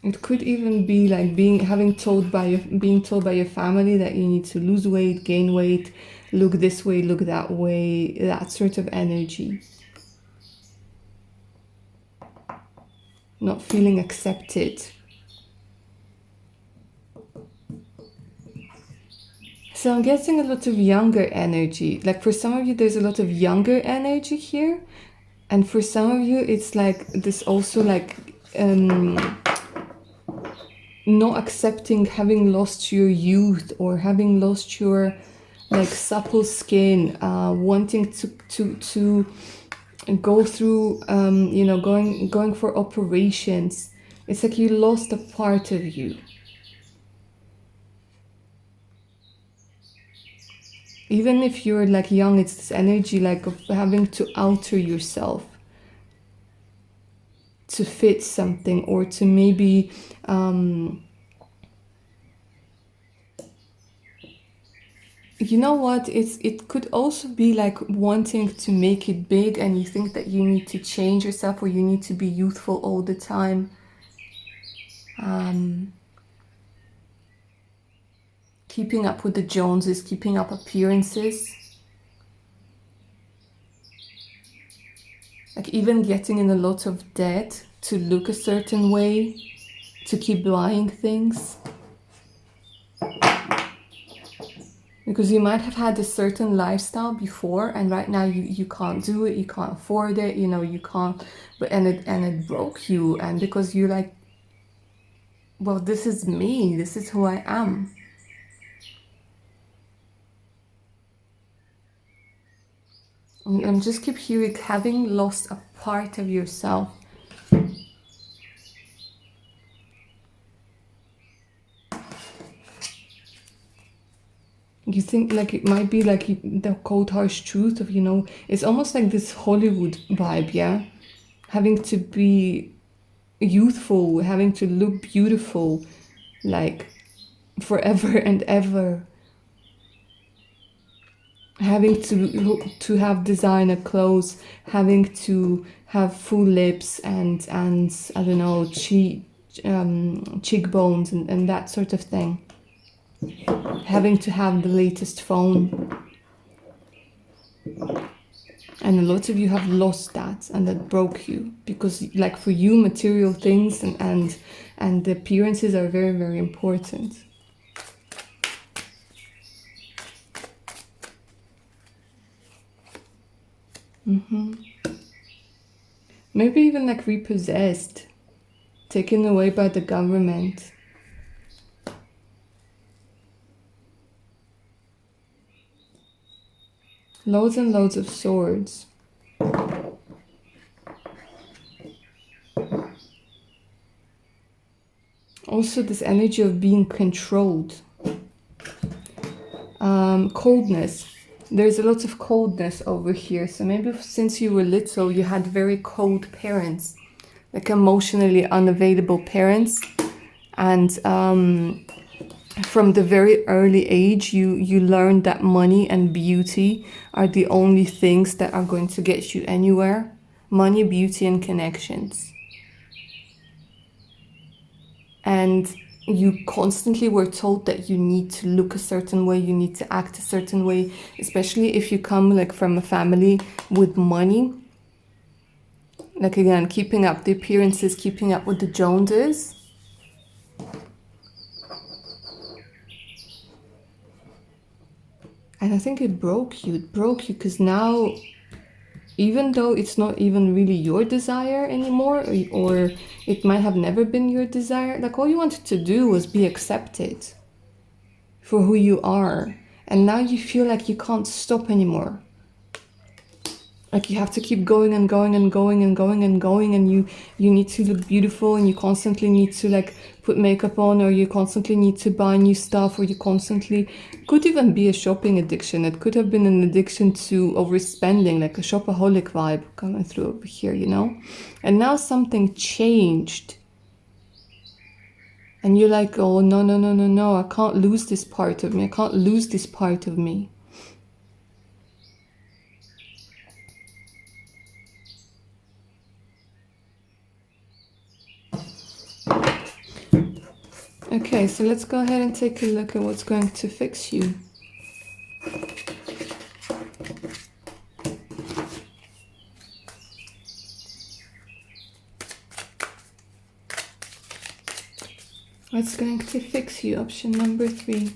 It could even be like being told by your family that you need to lose weight, gain weight, look this way, look that way, that sort of energy. Not feeling accepted. So I'm getting a lot of younger energy. Like for some of you, there's a lot of younger energy here. And for some of you, it's like this also like not accepting having lost your youth, or having lost your like supple skin, wanting to go through going for operations. It's like you lost a part of you. Even if you're like young, it's this energy like of having to alter yourself to fit something, or to maybe you know what, it could also be like wanting to make it big, and you think that you need to change yourself, or you need to be youthful all the time. Keeping up with the Joneses, keeping up appearances, like even getting in a lot of debt to look a certain way, to keep buying things. Because you might have had a certain lifestyle before, and right now you can't do it, you can't afford it, you can't, and it broke you, and because you're like, well, this is me, this is who I am. And just keep hearing having lost a part of yourself. You think like it might be like the cold harsh truth of, you know, it's almost like this Hollywood vibe, yeah? Having to be youthful, having to look beautiful, like forever and ever. Having to have designer clothes, having to have full lips and I don't know, cheekbones and that sort of thing. Having to have the latest phone. And a lot of you have lost that, and that broke you, because like for you, material things and the appearances are very, very important. Maybe even like repossessed, taken away by the government. Loads and loads of swords. Also this energy of being controlled. Coldness. There's a lot of coldness over here. So maybe since you were little, you had very cold parents, like emotionally unavailable parents. And from the very early age, you learned that money and beauty are the only things that are going to get you anywhere. Money, beauty, and connections. And you constantly were told that you need to look a certain way, you need to act a certain way, especially if you come like from a family with money. Like again, keeping up the appearances, keeping up with the Joneses. And I think it broke you. It broke you because now, even though it's not even really your desire anymore, or it might have never been your desire, like all you wanted to do was be accepted for who you are. And now you feel like you can't stop anymore. Like you have to keep going and going and going and going and going, and you need to look beautiful, and you constantly need to like put makeup on, or you constantly need to buy new stuff, or you constantly, could even be a shopping addiction. It could have been an addiction to overspending, like a shopaholic vibe coming through over here, you know. And now something changed, and you're like, oh no no no no no, I can't lose this part of me, I can't lose this part of me. Okay, so let's go ahead and take a look at what's going to fix you. What's going to fix you? Option number 3.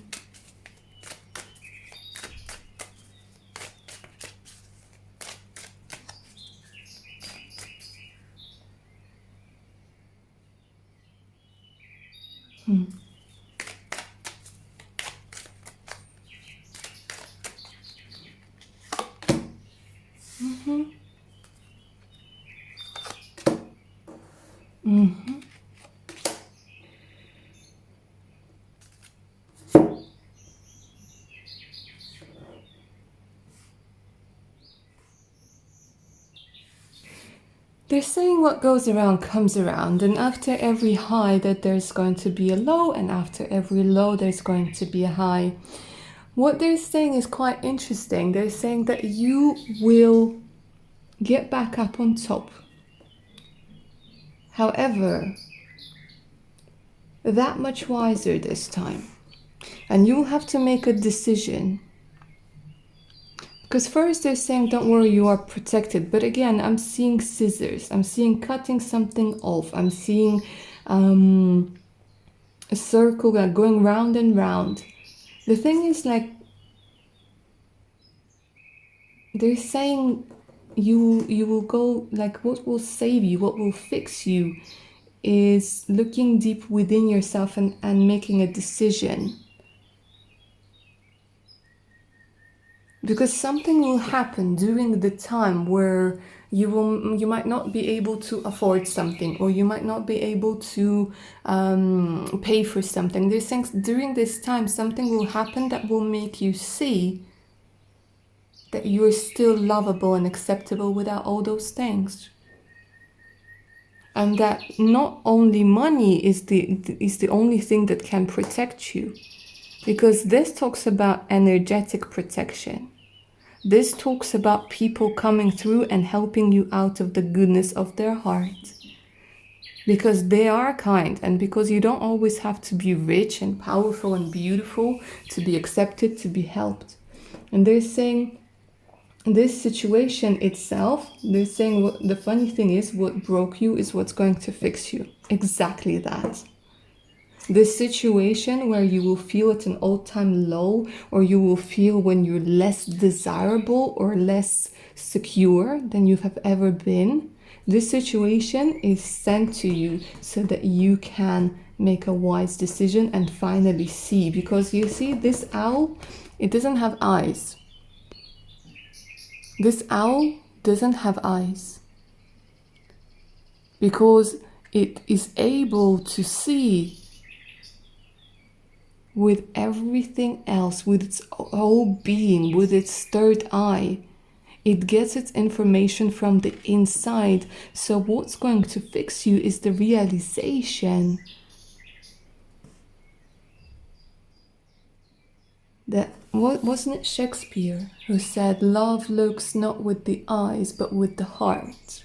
They're saying what goes around comes around, and after every high that there's going to be a low, and after every low there's going to be a high. What they're saying is quite interesting. They're saying that you will get back up on top. However, that much wiser this time. And you'll have to make a decision. Because first they're saying, don't worry, you are protected. But again, I'm seeing scissors. I'm seeing cutting something off. I'm seeing a circle going round and round. The thing is, like, they're saying you will go, like, what will save you, what will fix you is looking deep within yourself and making a decision. Because something will happen during the time where You might not be able to afford something, or you might not be able to pay for something. There's things during this time, something will happen that will make you see that you're still lovable and acceptable without all those things. And that not only money is the only thing that can protect you, because this talks about energetic protection. This talks about people coming through and helping you out of the goodness of their heart. Because they are kind, and because you don't always have to be rich and powerful and beautiful to be accepted, to be helped. And they're saying this situation itself, they're saying the funny thing is, what broke you is what's going to fix you. Exactly that. This situation where you will feel at an all-time low, or you will feel when you're less desirable or less secure than you have ever been, this situation is sent to you so that you can make a wise decision and finally see. Because you see, this owl, it doesn't have eyes. This owl doesn't have eyes because it is able to see with everything else, with its whole being, with its third eye. It gets its information from the inside. So what's going to fix you is the realization that, wasn't it Shakespeare who said, love looks not with the eyes but with the heart?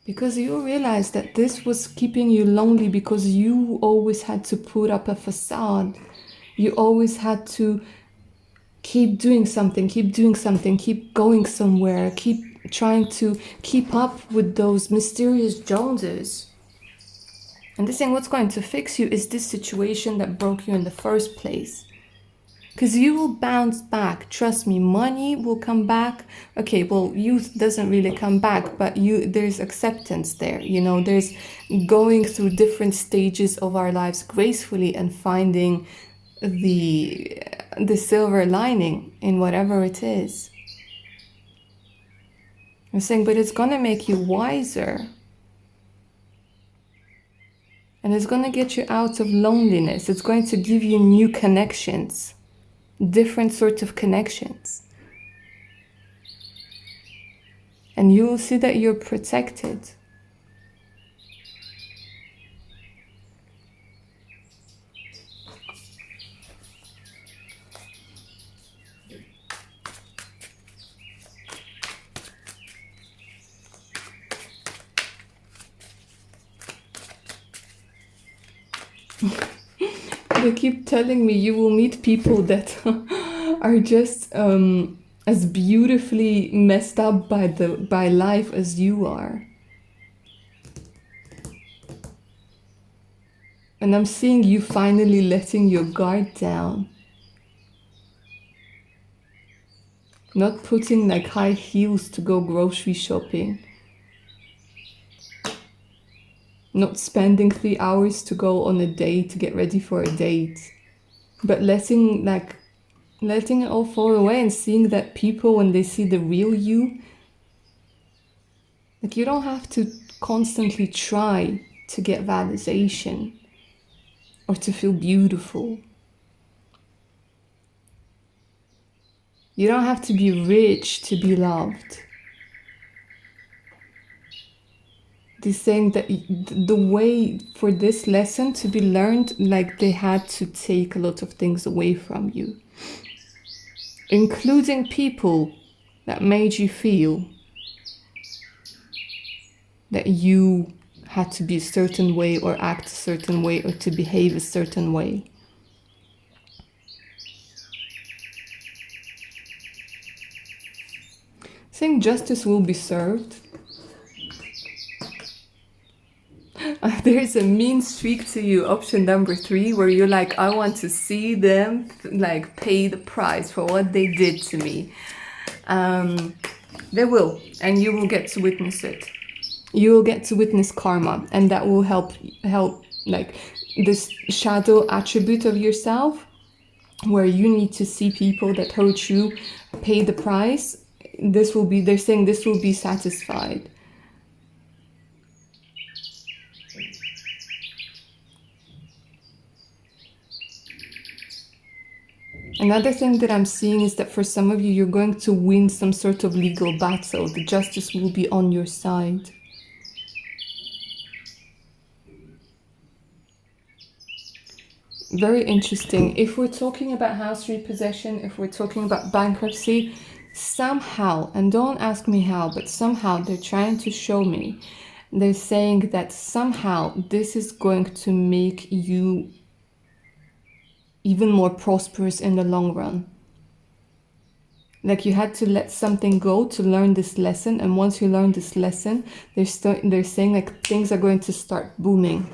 Because you realize that this was keeping you lonely because you always had to put up a facade. You always had to keep doing something, keep going somewhere, keep trying to keep up with those mysterious Joneses. And this thing, what's going to fix you is this situation that broke you in the first place. Because you will bounce back. Trust me, money will come back. Okay, well, youth doesn't really come back, but there's acceptance there. You know, there's going through different stages of our lives gracefully and finding the silver lining in whatever it is. I'm saying, but it's going to make you wiser. And it's going to get you out of loneliness. It's going to give you new connections. Different sorts of connections. And you will see that you're protected. They keep telling me you will meet people that are just as beautifully messed up by life as you are. And I'm seeing you finally letting your guard down. Not putting like high heels to go grocery shopping. Not spending 3 hours to go on a date, to get ready for a date. But letting it all fall away and seeing that people, when they see the real you, like you don't have to constantly try to get validation or to feel beautiful. You don't have to be rich to be loved. They're saying that the way for this lesson to be learned, like they had to take a lot of things away from you, including people that made you feel that you had to be a certain way or act a certain way or to behave a certain way. Saying justice will be served. There's a mean streak to you, option number 3, where you're like, I want to see them like pay the price for what they did to me. They will, and you will get to witness it. You will get to witness karma, and that will help like this shadow attribute of yourself where you need to see people that hurt you pay the price, this will be, they're saying this will be satisfied. Another thing that I'm seeing is that for some of you, you're going to win some sort of legal battle. The justice will be on your side. Very interesting. If we're talking about house repossession, if we're talking about bankruptcy, somehow, and don't ask me how, but somehow they're trying to show me, they're saying that somehow this is going to make you even more prosperous in the long run. Like you had to let something go to learn this lesson, and once you learn this lesson, they're saying like things are going to start booming.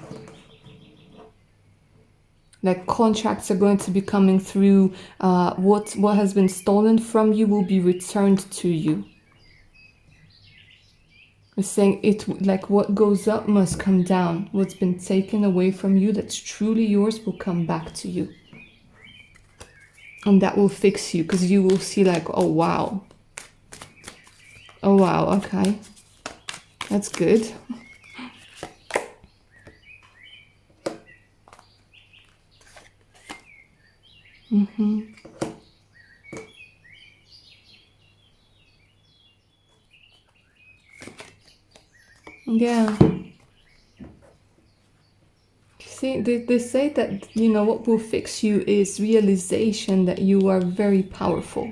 Like contracts are going to be coming through. What has been stolen from you will be returned to you. They're saying it, like what goes up must come down. What's been taken away from you that's truly yours will come back to you. And that will fix you, because you will see like, oh wow. Oh wow, okay. That's good. Yeah. See, they say that, you know, what will fix you is realization that you are very powerful.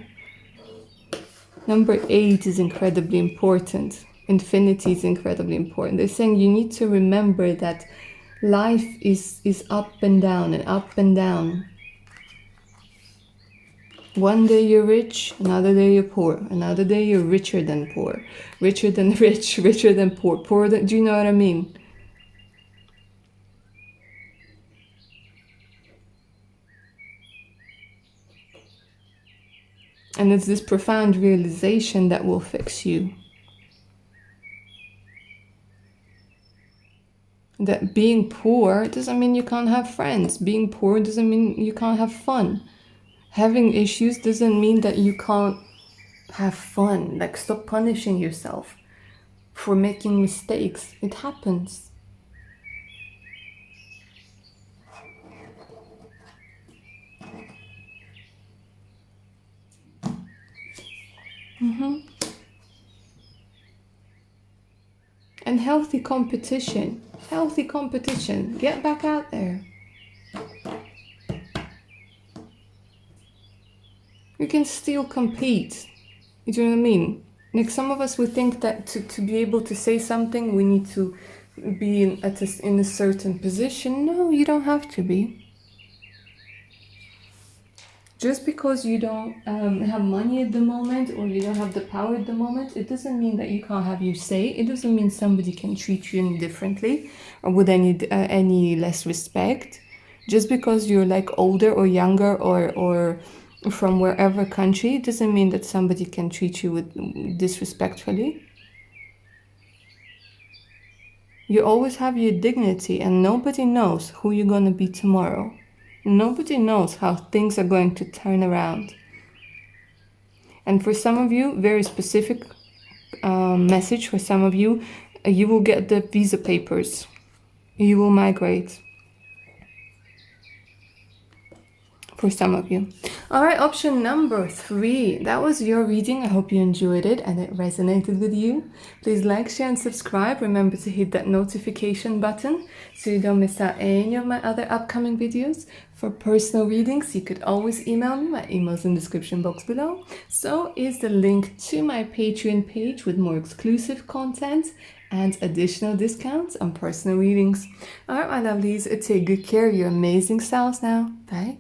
Number 8 is incredibly important. Infinity is incredibly important. They're saying you need to remember that life is up and down and up and down. One day you're rich, another day you're poor, another day you're richer than poor, richer than rich, richer than poor, poorer than, do you know what I mean? And it's this profound realization that will fix you. That being poor doesn't mean you can't have friends. Being poor doesn't mean you can't have fun. Having issues doesn't mean that you can't have fun. Like, stop punishing yourself for making mistakes. It happens. And healthy competition. Healthy competition. Get back out there. You can still compete. You know what I mean? Like, some of us, we think that to be able to say something, we need to be in a certain position. No, you don't have to be. Just because you don't have money at the moment, or you don't have the power at the moment, it doesn't mean that you can't have your say. It doesn't mean somebody can treat you any differently or with any less respect. Just because you're like older or younger or from wherever country, it doesn't mean that somebody can treat you with disrespectfully. You always have your dignity, and nobody knows who you're going to be tomorrow. Nobody knows how things are going to turn around. And for some of you, very specific message for some of you, you will get the visa papers. You will migrate. For some of you. All right, option number 3. That was your reading. I hope you enjoyed it and it resonated with you. Please like, share, and subscribe. Remember to hit that notification button so you don't miss out any of my other upcoming videos. For personal readings, you could always email me. My email's in the description box below. So is the link to my Patreon page with more exclusive content and additional discounts on personal readings. All right, my lovelies, take good care of your amazing selves now. Bye.